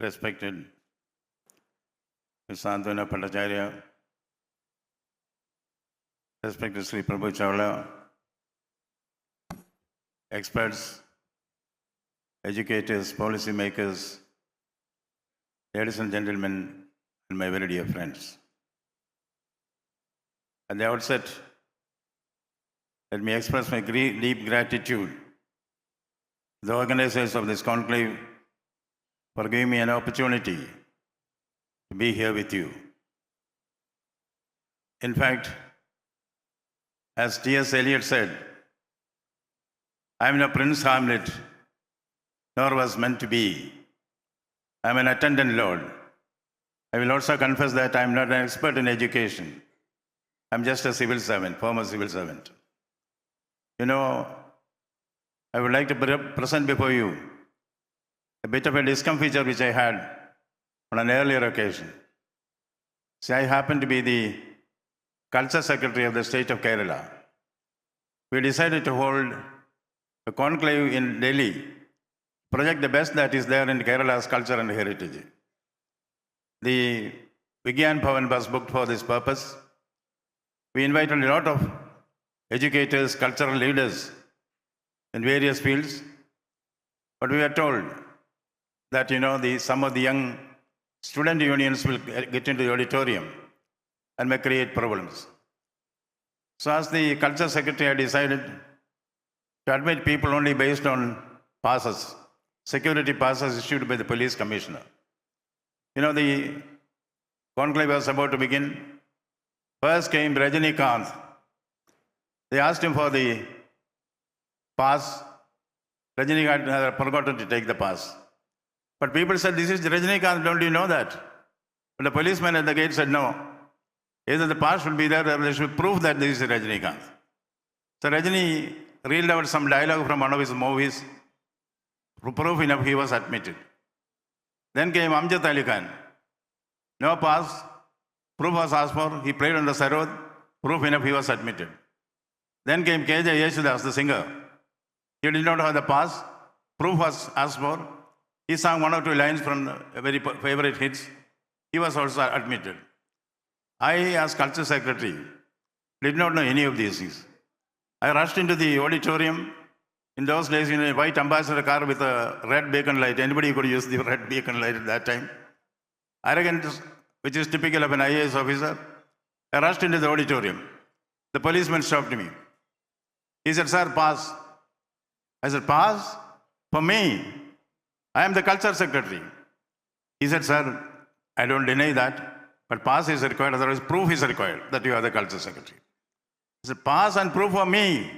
respected Ms. Santwana Bhattacharya, respected Sri Prabhu Chawla, experts, educators, policy makers, ladies and gentlemen, and my very dear friends. At the outset, let me express my deep gratitude to the organizers of this conclave for giving me an opportunity to be here with you. In fact, as T.S. Eliot said, I am no Prince Hamlet, nor was meant to be. I am an attendant lord. I will also confess that I am not an expert in education. I am just a civil servant, former civil servant. You know, I would like to present before you a bit of a discomfiture which I had on an earlier occasion. See, I happen to be the Culture Secretary of the state of Kerala. We decided to hold a conclave in Delhi, project the best that is there in Kerala's culture and heritage. The Vigyan Bhavan was booked for this purpose. We invited a lot of educators, cultural leaders in various fields, but we were told that, some of the young student unions will get into the auditorium and may create problems. So as the Culture Secretary, I decided to admit people only based on passes, security passes issued by the police commissioner. The conclave was about to begin. First came Rajinikanth. They asked him for the pass. Rajinikanth had forgotten to take the pass. But people said, this is Rajinikanth, don't you know that? But the policeman at the gate said, no. Either the pass should be there or they should prove that this is Rajinikanth. So Rajini reeled out some dialogue from one of his movies. Proof enough, he was admitted. Then came Amjad Ali Khan. No pass. Proof was asked for. He played on the sarod. Proof enough, he was admitted. Then came K.J. Yesudas, the singer. He did not have the pass. Proof was asked for. He sang one or two lines from a very favorite hits. He was also admitted. I, as Culture Secretary, did not know any of these things. I rushed into the auditorium. In those days, a white ambassador car with a red beacon light. Anybody could use the red beacon light at that time. Arrogant, which is typical of an IAS officer. I rushed into the auditorium. The policeman stopped me. He said, sir, pass. I said, pass? For me? I am the Culture Secretary. He said, sir, I don't deny that, but pass is required, otherwise proof is required that you are the Culture Secretary. I said, pass and proof for me.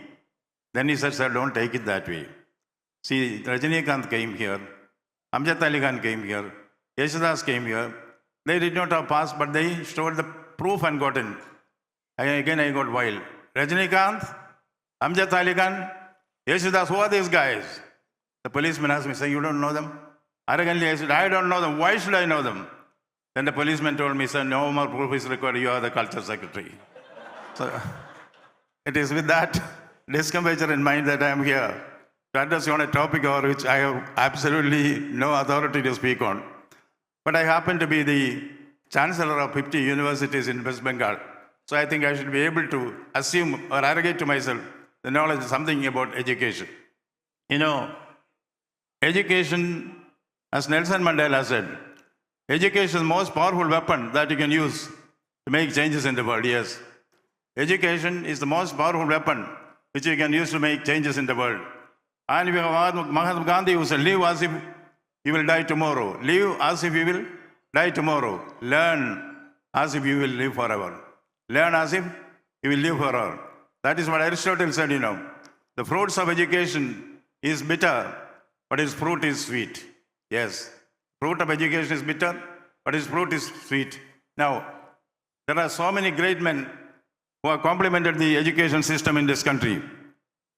Then he said, sir, don't take it that way. See, Rajinikanth came here, Amjad Ali Khan came here, Yesudas came here. They did not have pass, but they showed the proof and got in. Again, I got wild. Rajinikanth, Amjad Ali Khan, Yesudas, who are these guys? The policeman asked me, sir, you don't know them? Arrogantly, I said, I don't know them. Why should I know them? Then the policeman told me, sir, no more proof is required. You are the Culture Secretary. So it is with that discomfiture in mind that I am here to address you on a topic over which I have absolutely no authority to speak on. But I happen to be the Chancellor of 50 universities in West Bengal. So I think I should be able to assume or arrogate to myself the knowledge of something about education. Education, as Nelson Mandela said, education is the most powerful weapon that you can use to make changes in the world. Yes. Education is the most powerful weapon which you can use to make changes in the world. And we have Mahatma Gandhi who said, live as if you will die tomorrow. Live as if you will die tomorrow. Learn as if you will live forever. Learn as if you will live forever. That is what Aristotle said, The fruits of education is bitter, but its fruit is sweet. Yes. Fruit of education is bitter, but its fruit is sweet. Now, there are so many great men who have complemented the education system in this country.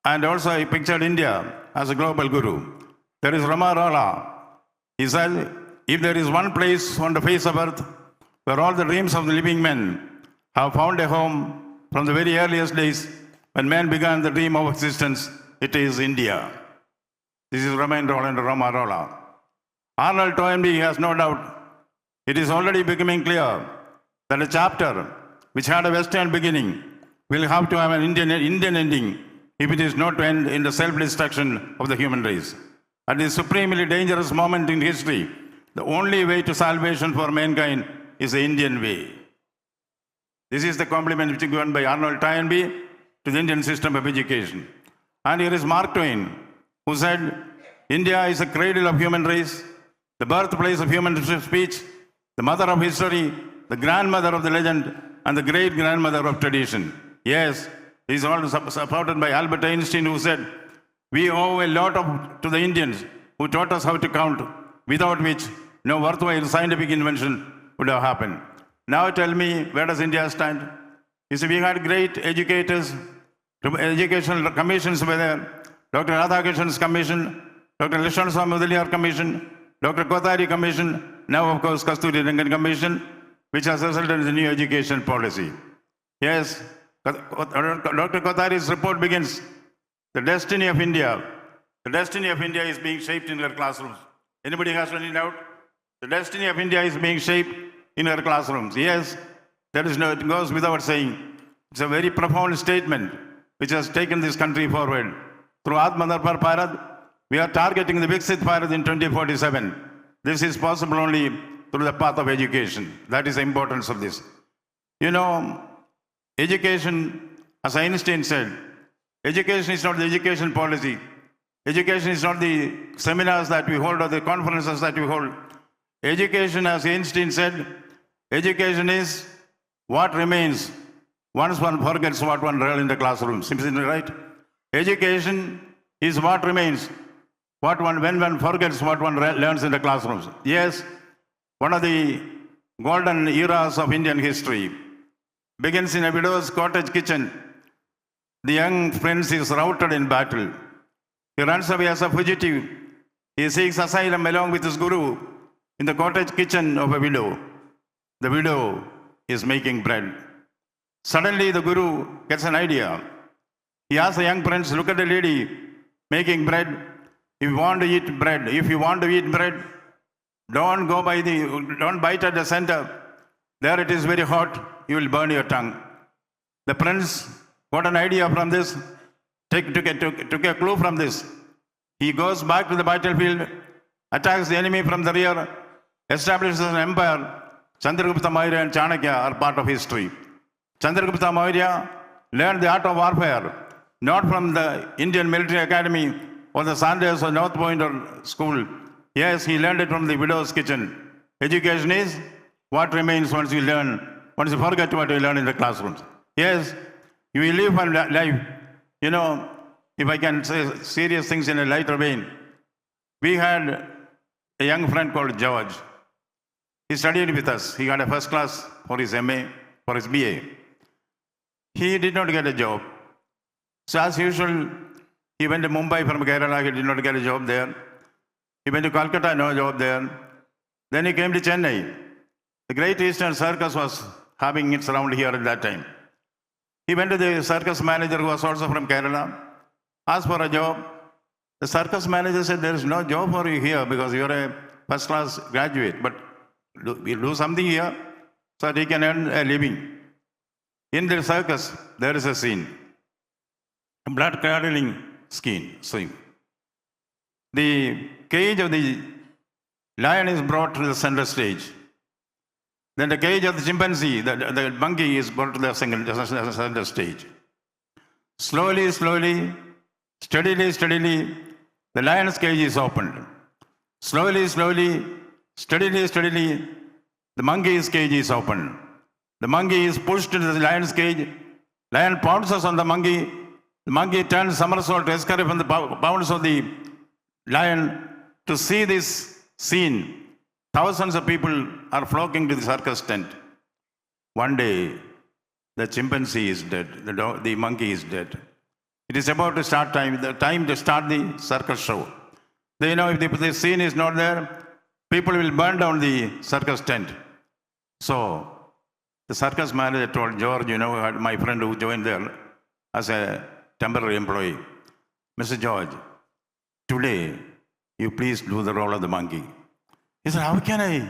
And also I pictured India as a global guru. There is Rama. He said, if there is one place on the face of earth where all the dreams of the living men have found a home from the very earliest days when man began the dream of existence, it is India. This is Rama Rolla. Arnold Toynbee has no doubt. It is already becoming clear that a chapter which had a Western beginning will have to have an Indian ending if it is not to end in the self-destruction of the human race. At this supremely dangerous moment in history, the only way to salvation for mankind is the Indian way. This is the compliment which is given by Arnold Toynbee to the Indian system of education. And here is Mark Twain, who said, India is the cradle of human race, the birthplace of human speech, the mother of history, the grandmother of the legend, and the great-grandmother of tradition. Yes, this is all supported by Albert Einstein, who said, we owe a lot to the Indians who taught us how to count, without which no worthwhile scientific invention would have happened. Now tell me, where does India stand? You see, we had great educators, educational commissions were there. Dr. Radhakrishnan's commission, Dr. Lishman Swami Mudaliar commission, Dr. Kothari commission, now of course Kasturi Rangan commission, which has resulted in the new education policy. Yes, Dr. Kothari's report begins, the destiny of India. The destiny of India is being shaped in her classrooms. Anybody has any doubt? The destiny of India is being shaped in her classrooms. Yes, there is no, it goes without saying. It's a very profound statement which has taken this country forward. Through Atmanirbhar Bharat, we are targeting the Viksit Bharat in 2047. This is possible only through the path of education. That is the importance of this. You know, education, as Einstein said, education is not the education policy. Education is not the seminars that we hold or the conferences that we hold. Education, as Einstein said, education is what remains once one forgets what one learned in the classroom. Simply right? Education is what remains when one forgets what one learns in the classrooms. Yes, one of the golden eras of Indian history begins in a widow's cottage kitchen. The young prince is routed in battle. He runs away as a fugitive. He seeks asylum along with his guru in the cottage kitchen of a widow. The widow is making bread. Suddenly the guru gets an idea. He asks the young prince, look at the lady making bread. If you want to eat bread, don't bite at the center. There it is very hot, you will burn your tongue. The prince got an idea from this, took a clue from this. He goes back to the battlefield, attacks the enemy from the rear, establishes an empire. Chandragupta Maurya and Chanakya are part of history. Chandragupta Maurya learned the art of warfare, not from the Indian Military Academy or the Sandhurst or North Point or school. Yes, he learned it from the widow's kitchen. Education is what remains once you forget what you learn in the classrooms. Yes, you will live one life. You know, if I can say serious things in a lighter vein, we had a young friend called George. He studied with us. He got a first class for his MA, for his BA. He did not get a job. So as usual, he went to Mumbai from Kerala. He did not get a job there. He went to Calcutta, no job there. Then he came to Chennai. The Great Eastern Circus was having its round here at that time. He went to the circus manager, who was also from Kerala, asked for a job. The circus manager said, there is no job for you here because you are a first class graduate, but we'll do something here so that he can earn a living. In the circus, there is a scene, a blood-curdling scene. The cage of the lion is brought to the center stage. Then the cage of the chimpanzee, the monkey, is brought to the center stage. Slowly, steadily, the lion's cage is opened. Slowly, steadily, the monkey's cage is opened. The monkey is pushed into the lion's cage. Lion pounces on the monkey. The monkey turns somersault to escape from the bounds of the lion. To see this scene, thousands of people are flocking to the circus tent. One day, the chimpanzee is dead. The monkey is dead. It is about to start the time to start the circus show. They know if the scene is not there, people will burn down the circus tent. So, the circus manager told George, my friend who joined there as a temporary employee, Mr. George, today, you please do the role of the monkey. He said, how can I?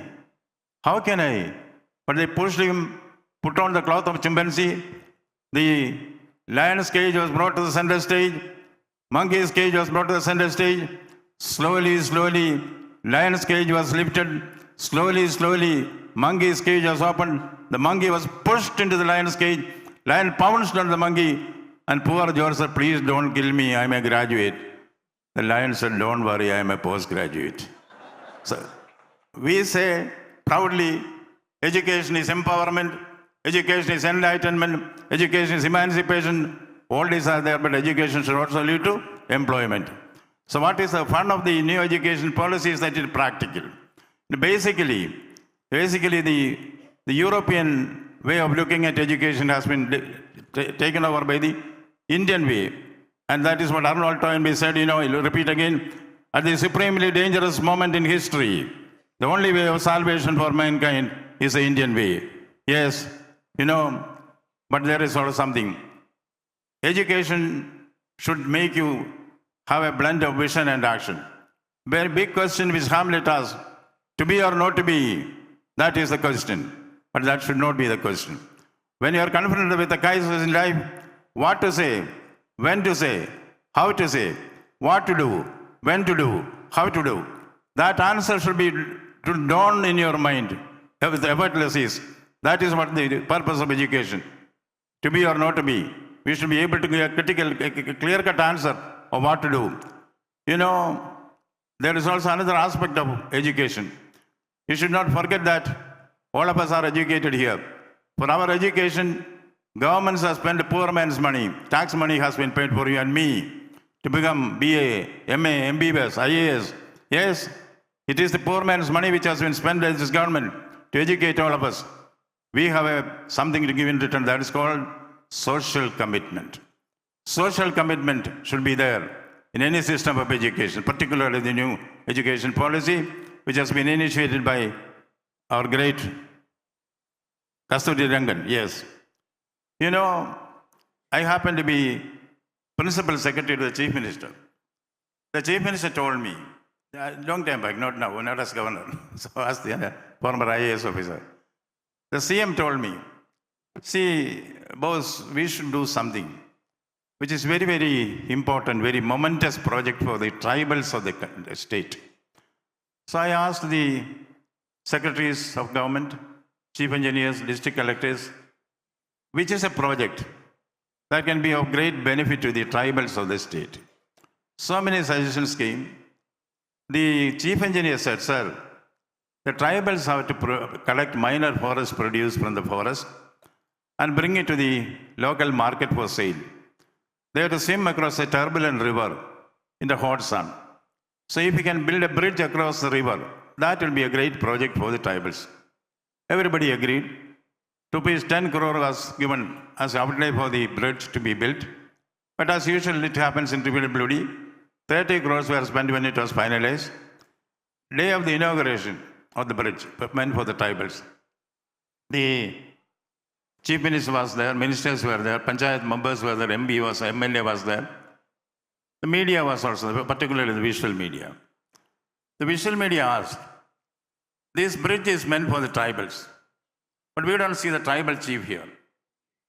How can I? But they pushed him, put on the cloth of chimpanzee. The lion's cage was brought to the center stage. Monkey's cage was brought to the center stage. Slowly, slowly, lion's cage was lifted. Slowly, slowly, monkey's cage was opened. The monkey was pushed into the lion's cage. Lion pounced on the monkey. And poor George said, please don't kill me, I'm a graduate. The lion said, don't worry, I'm a postgraduate. So we say proudly, education is empowerment, education is enlightenment, education is emancipation. All these are there, but education should also lead to employment. So what is the fun of the new education policy is that it is practical. Basically the European way of looking at education has been taken over by the Indian way. And that is what Arnold Toynbee said, I'll repeat again, at the supremely dangerous moment in history, the only way of salvation for mankind is the Indian way. Yes, but there is also something. Education should make you have a blend of vision and action. Very big question which Hamlet asked, to be or not to be, that is the question. But that should not be the question. When you are confronted with the crisis in life, what to say, when to say, how to say, what to do, when to do, how to do, that answer should be to dawn in your mind with effortless ease. That is what the purpose of education. To be or not to be. We should be able to give a clear-cut answer of what to do. There is also another aspect of education. You should not forget that all of us are educated here. For our education, governments have spent poor man's money. Tax money has been paid for you and me to become BA, MA, MBBS, IAS. Yes, it is the poor man's money which has been spent by this government to educate all of us. We have something to give in return. That is called social commitment. Social commitment should be there in any system of education, particularly the new education policy, which has been initiated by our great Kasturi Rangan. Yes. I happen to be Principal Secretary to the Chief Minister. The Chief Minister told me, long time back, not now, not as governor, so as the former IAS officer. The CM told me, see, boss, we should do something which is very, very important, very momentous project for the tribals of the state. So I asked the secretaries of government, chief engineers, district collectors, which is a project that can be of great benefit to the tribals of the state. So many suggestions came. The chief engineer said, sir, the tribals have to collect minor forest produce from the forest and bring it to the local market for sale. They have to swim across a turbulent river in the hot sun. So if we can build a bridge across the river, that will be a great project for the tribals. Everybody agreed. Rupees 10 crore was given as outlay for the bridge to be built. But as usual, it happens in Employability. 30 crores were spent when it was finalized. Day of the inauguration of the bridge, meant for the tribals. The chief minister was there, ministers were there, panchayat members were there, MLA was there. The media was also there, particularly the visual media. The visual media asked, this bridge is meant for the tribals, but we don't see the tribal chief here.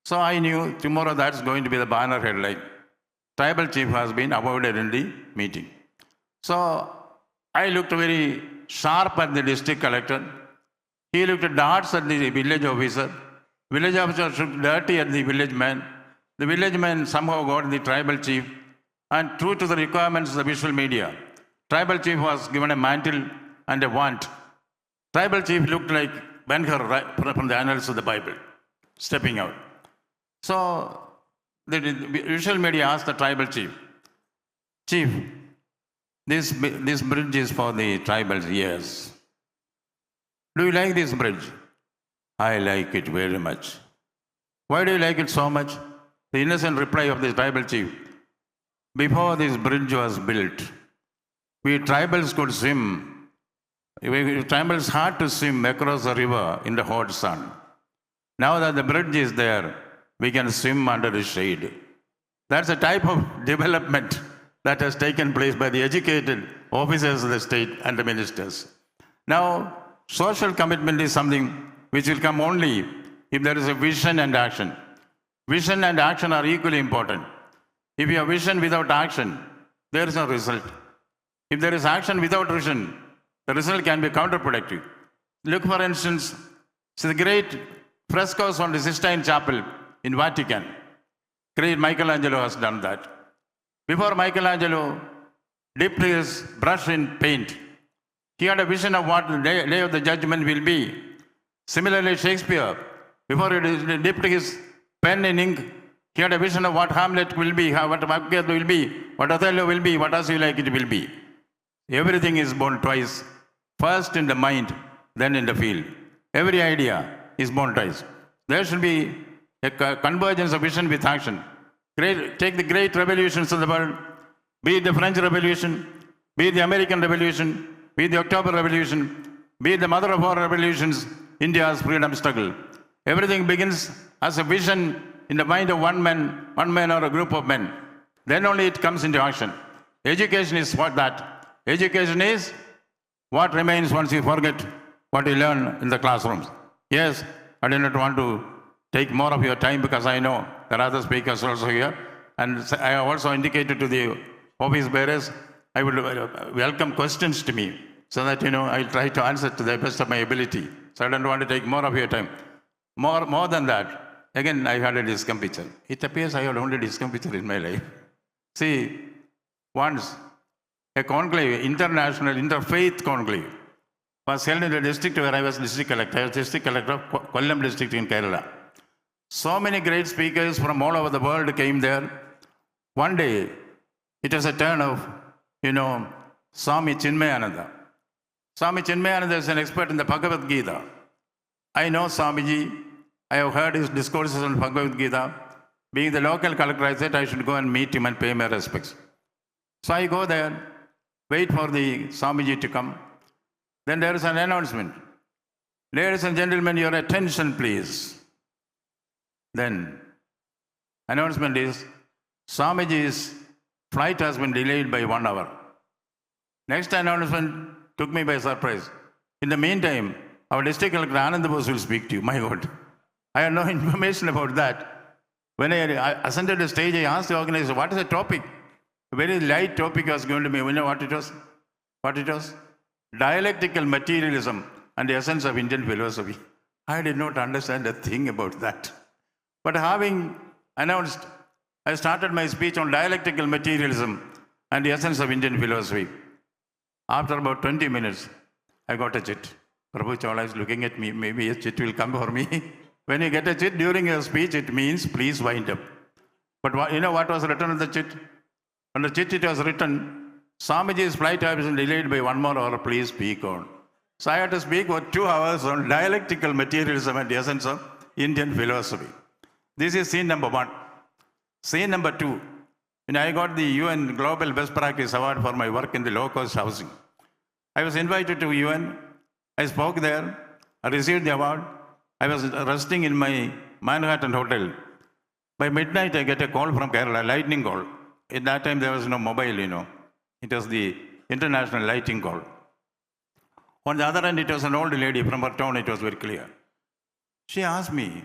So I knew tomorrow that's going to be the banner headline. Tribal chief has been avoided in the meeting. So I looked very sharp at the district collector. He looked at darts at the village officer. Village officer looked dirty at the village man. The village man somehow got the tribal chief. And true to the requirements of the visual media, tribal chief was given a mantle and a wand. Tribal chief looked like Ben-Hur from the annals of the Bible, stepping out. So the visual media asked the tribal chief, Chief, this bridge is for the tribals, yes. Do you like this bridge? I like it very much. Why do you like it so much? The innocent reply of the tribal chief, before this bridge was built, we tribals could swim. Tribals had to swim across the river in the hot sun. Now that the bridge is there, we can swim under the shade. That's a type of development that has taken place by the educated officers of the state and the ministers. Now, social commitment is something which will come only if there is a vision and action. Vision and action are equally important. If you have vision without action, there is no result. If there is action without vision, the result can be counterproductive. Look, for instance, the great frescoes on the Sistine Chapel in Vatican. Great Michelangelo has done that. Before Michelangelo dipped his brush in paint, he had a vision of what the day of the judgment will be. Similarly, Shakespeare, before he dipped his pen in ink, he had a vision of what Hamlet will be, what Macbeth will be, what Othello will be, what as you like it will be. Everything is born twice, first in the mind, then in the field. Every idea is born twice. There should be a convergence of vision with action. Take the great revolutions of the world, be it the French Revolution, be it the American Revolution, be it the October Revolution, be it the mother of all revolutions, India's freedom struggle. Everything begins as a vision in the mind of one man or a group of men. Then only it comes into action. Education is what that. Education is what remains once you forget what you learn in the classrooms. Yes, I do not want to take more of your time because I know there are other speakers also here. And I have also indicated to the office bearers, I would welcome questions to me so that, I'll try to answer to the best of my ability. So I don't want to take more of your time. More than that, again, I had a discomfiture. It appears I had only discomfiture in my life. See, once a conclave, international interfaith conclave, was held in the district where I was district collector. I was district collector of Kollam district in Kerala. So many great speakers from all over the world came there. One day, it was a turn of, Swami Chinmayananda. Swami Chinmayananda is an expert in the Bhagavad Gita. I know Swamiji. I have heard his discourses on Bhagavad Gita. Being the local collector, I said I should go and meet him and pay my respects. So I go there, wait for the Swamiji to come. Then there is an announcement. Ladies and gentlemen, your attention, please. Then, announcement is, Swamiji's flight has been delayed by 1 hour. Next announcement took me by surprise. In the meantime, our district collector Ananda Bose will speak to you. My God, I had no information about that. When I ascended the stage, I asked the organizer, what is the topic? A very light topic was given to me. You know what it was? What it was? Dialectical materialism and the essence of Indian philosophy. I did not understand a thing about that. But having announced, I started my speech on dialectical materialism and the essence of Indian philosophy. After about 20 minutes, I got a chit. Prabhu Chawla is looking at me, maybe a chit will come for me. When you get a chit during your speech, it means please wind up. But you know what was written on the chit? On the chit it was written, Swamiji's flight has been delayed by 1 more hour, please speak on. So I had to speak for 2 hours on dialectical materialism and the essence of Indian philosophy. This is scene number 1. Scene number 2. When I got the UN Global Best Practice Award for my work in the low-cost housing. I was invited to UN. I spoke there. I received the award. I was resting in my Manhattan hotel. By midnight, I get a call from Kerala, lightning call. At that time, there was no mobile, It was the international lightning call. On the other end, it was an old lady from her town. It was very clear. She asked me,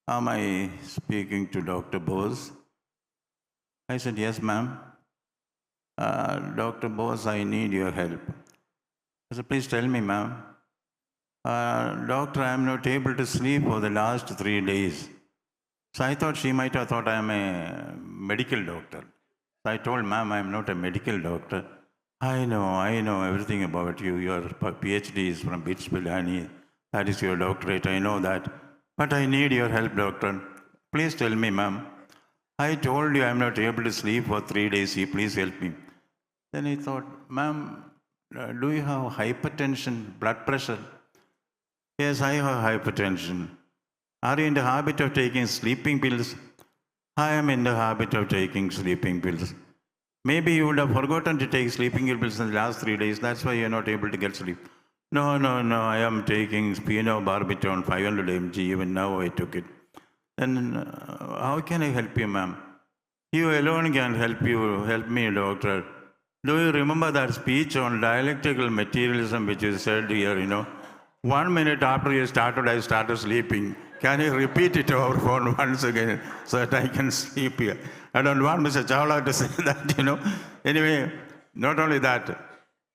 am I speaking to Dr. Bose? I said, yes, ma'am. Dr. Bose, I need your help. I said, please tell me, ma'am. Doctor, I am not able to sleep for the last 3 days. So I thought she might have thought I am a medical doctor. So I told, ma'am, I am not a medical doctor. I know everything about you. Your PhD is from BITS Pilani. That is your doctorate, I know that. But I need your help, doctor. Please tell me, ma'am. I told you I am not able to sleep for 3 days. Please help me. Then I thought, ma'am, do you have hypertension, blood pressure? Yes, I have hypertension. Are you in the habit of taking sleeping pills? I am in the habit of taking sleeping pills. Maybe you would have forgotten to take sleeping pills in the last 3 days. That's why you are not able to get sleep. No, I am taking phenobarbital 500 mg. Even now I took it. Then how can I help you, ma'am? You alone can help me, doctor. Do you remember that speech on dialectical materialism which you said here, 1 minute after you started, I started sleeping. Can you repeat it over phone once again so that I can sleep here? I don't want Mr. Chawla to say that, Anyway, not only that,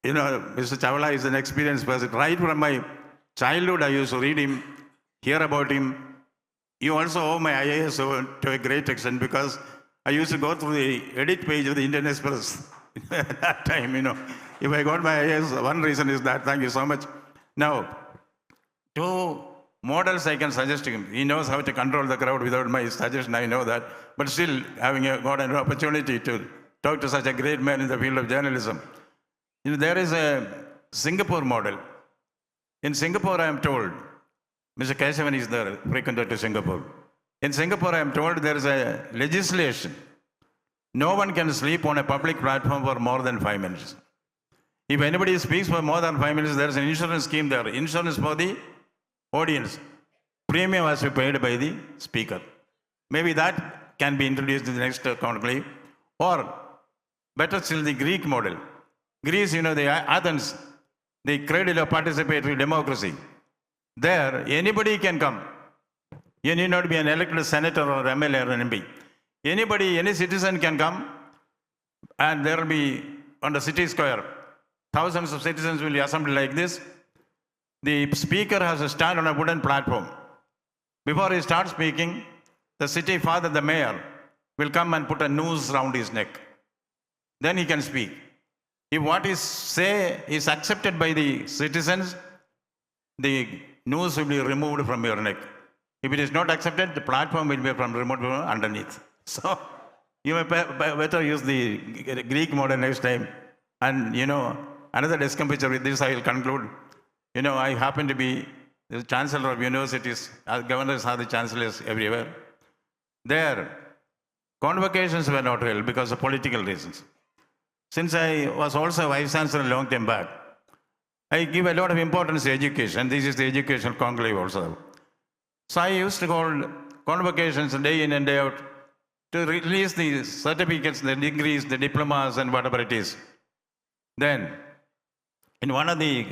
Mr. Chawla is an experienced person. Right from my childhood, I used to read him, hear about him. You also owe my IAS to a great extent because I used to go through the edit page of the Indian Express at that time, If I got my IAS, one reason is that. Thank you so much. Now, 2 models I can suggest to him. He knows how to control the crowd without my suggestion, I know that. But still, having got an opportunity to talk to such a great man in the field of journalism. There is a Singapore model. In Singapore, I am told, Mr. Keshavan is there, frequenter to Singapore. In Singapore, I am told there is a legislation. No one can sleep on a public platform for more than 5 minutes. If anybody speaks for more than 5 minutes, there is an insurance scheme there. Insurance for the audience. Premium has to be paid by the speaker. Maybe that can be introduced in the next conclave. Or, better still, the Greek model. Greece, the Athens, the cradle of participatory democracy. There, anybody can come. You need not be an elected senator or MLA or an MP. Anybody, any citizen can come, and there will be, on the city square, thousands of citizens will be assembled like this. The speaker has to stand on a wooden platform. Before he starts speaking, the city father, the mayor, will come and put a noose around his neck. Then he can speak. If what he say is accepted by the citizens, the noose will be removed from your neck. If it is not accepted, the platform will be removed from underneath. So, you may better use the Greek model next time. And, another discomfiture with this, I will conclude. I happen to be the chancellor of universities. Governors are the chancellors everywhere. There, convocations were not held because of political reasons. Since I was also vice chancellor a long time back, I give a lot of importance to education. This is the educational conclave also. So I used to hold convocations day in and day out to release the certificates, the degrees, the diplomas, and whatever it is. Then, in one of the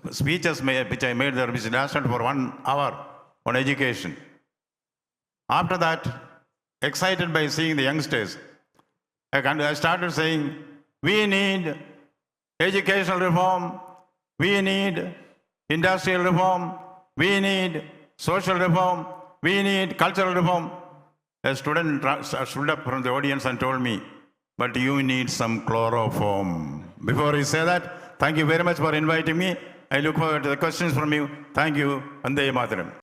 speeches which I made there, which lasted for 1 hour on education, after that, excited by seeing the youngsters, I started saying, we need educational reform, we need industrial reform, we need social reform, we need cultural reform. A student stood up from the audience and told me, but you need some chloroform. Before he said that, thank you very much for inviting me. I look forward to the questions from you. Thank you. Vande Mataram.